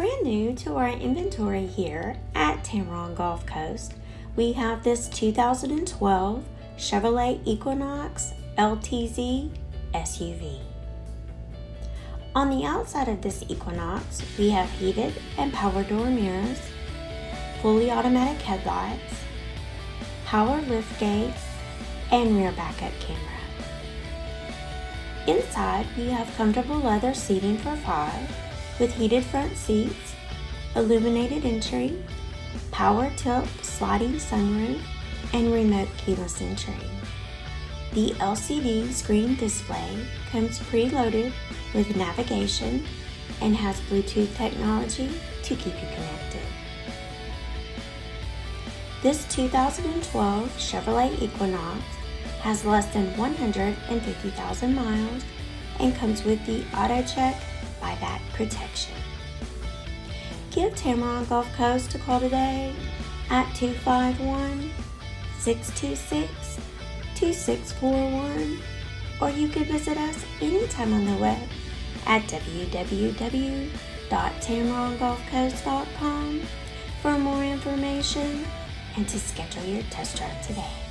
Brand new to our inventory here at Tameron Gulf Coast, we have this 2012 Chevrolet Equinox LTZ SUV. On the outside of this Equinox, we have heated and power door mirrors, fully automatic headlights, power liftgate, and rear backup camera. Inside, we have comfortable leather seating for 5 with heated front seats, illuminated entry, power tilt sliding sunroof, and remote keyless entry. The LCD screen display comes preloaded with navigation and has Bluetooth technology to keep you connected. This 2012 Chevrolet Equinox has less than 150,000 miles and comes with the AutoCheck Buyback Protection. Give Tameron Gulf Coast a call today at 251-626-2641, or you can visit us anytime on the web at www.tamerongulfcoast.com for more information and to schedule your test drive today.